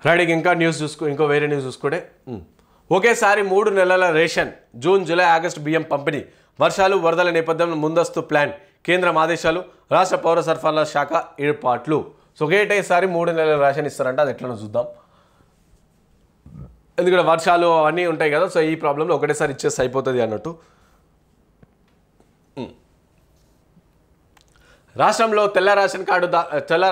riding ఇంకా news ఇంకో వేరే న్యూస్ చూసుకుంటే ఒకేసారి 3 నెలల రేషన్ జూన్ జూలై ఆగస్టు బియ్యం పంపిణీ వర్షాలు వరదల నేపథ్యంలో ముందస్తు ప్లాన్ కేంద్రం ఆదేశాలు రాష్ట్ర పౌర సరఫరాల శాఖ ఏర్పాట్లు సో ఒకటేసారి 3 నెలల రేషన్ ఇస్తారంట అది ఎట్లనో చూద్దాం ఎందుకంటే వర్షాలు అన్నీ ఉంటాయి కదా సో ఈ ప్రాబ్లంలో ఒకటేసారి ఇచ్చేసి అయిపోతుంది అన్నట్టు రాష్ట్రంలో తెల్ల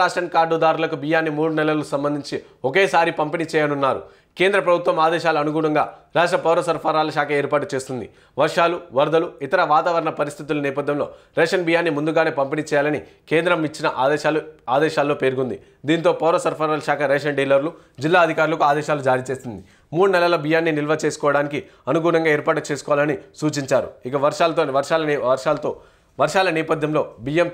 రేషన్ కార్డుదారులకు బియ్యాన్ని 3 నెలలకు సంబంధించి ఒకేసారి పంపిణీ చేయనున్నారు కేంద్ర ప్రభుత్వం ఆదేశాల అనుగుణంగా రాష్ట్ర పౌర సరఫరాల శాఖ ఏర్పాటు చేస్తుంది వర్షాలు వరదలు ఇతర వాతావరణ పరిస్థితుల నేపథ్యంలో రేషన్ బియ్యాన్ని ముందుగానే పంపిణీ చేయాలని కేంద్రం ఇచ్చిన ఆదేశాల్లో పేర్కొంది దీంతో పౌర సరఫరాల శాఖ రేషన్ డీలర్లు జిల్లా అధికారులకు ఆదేశాలు జారీ చేసింది 3 నెలల బియ్యాన్ని నిల్వ చేసుకోవడానికి అనుగుణంగా ఏర్పాటు చేసుకోవాలని సూచించారు ఇక వర్షాల నేపథ్యంలో బియ్యం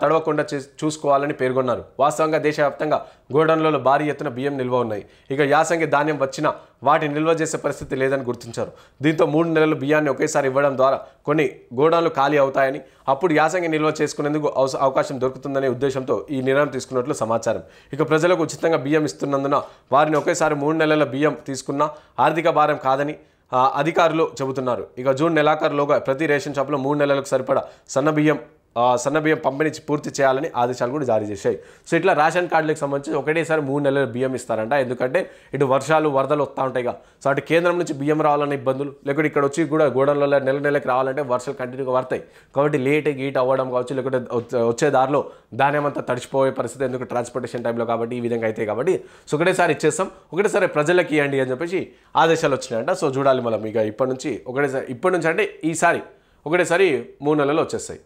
తడవకుండా చూసుకోవాలని పేర్కొన్నారు వాస్తవంగా దేశవ్యాప్తంగా గోడౌన్లలో భారీ ఎత్తున బియ్యం నిల్వ ఉన్నాయి ఇక యాసంగి ధాన్యం వచ్చినా వాటిని నిల్వ చేసే పరిస్థితి లేదని గుర్తించారు దీంతో 3 నెలలు బియ్యాన్ని ఒకేసారి ఇవ్వడం ద్వారా కొన్ని గోడౌన్లు ఖాళీ అవుతాయని అప్పుడు యాసంగి నిల్వ చేసుకునేందుకు అవకాశం దొరుకుతుందనే ఉద్దేశంతో ఈ నిర్ణయం తీసుకున్నట్లు సమాచారం ఇక ప్రజలకు ఉచితంగా బియ్యం ఇస్తున్నందున వారిని ఒకేసారి 3 నెలల బియ్యం తీసుకున్నా ఆర్థిక భారం కాదని అధికారులు చెబుతున్నారు ఇక జూన్ నెలాఖరులోగా ప్రతి రేషన్ షాప్లో 3 నెలలకు సరిపడా సన్నబియ్యం పంపిణీ పూర్తి చేయాలని ఆదేశాలు కూడా జారీ చేశాయి సో ఇట్లా రేషన్ కార్డులకు సంబంధించి ఒకటేసారి 3 నెలల బియ్యం ఇస్తారంట ఎందుకంటే ఇటు వర్షాలు వరదలు వస్తూ ఉంటాయి సో అటు కేంద్రం నుంచి బియ్యం రావాలన్న ఇబ్బందులు లేకపోతే ఇక్కడ వచ్చి కూడా గోడౌన్లలో నెలకి రావాలంటే వర్షాలు కంటిన్యూగా పడతాయి కాబట్టి గీట్ అవ్వడం కావచ్చు లేకపోతే వచ్చే దారిలో ధాన్యం అంతా తడిచిపోయే పరిస్థితి ఎందుకు ట్రాన్స్పోర్టేషన్ టైంలో కాబట్టి ఈ విధంగా అయితే కాబట్టి సో ఒకటేసారి ఇచ్చేస్తాం ఒకటేసారి ప్రజలకి ఇవ్వండి అని చెప్పేసి ఆదేశాలు వచ్చినాయంట సో చూడాలి మనం ఇక ఇప్పటి నుంచి అంటే ఈసారి ఒకటేసారి 3 నెలలు వచ్చేస్తాయి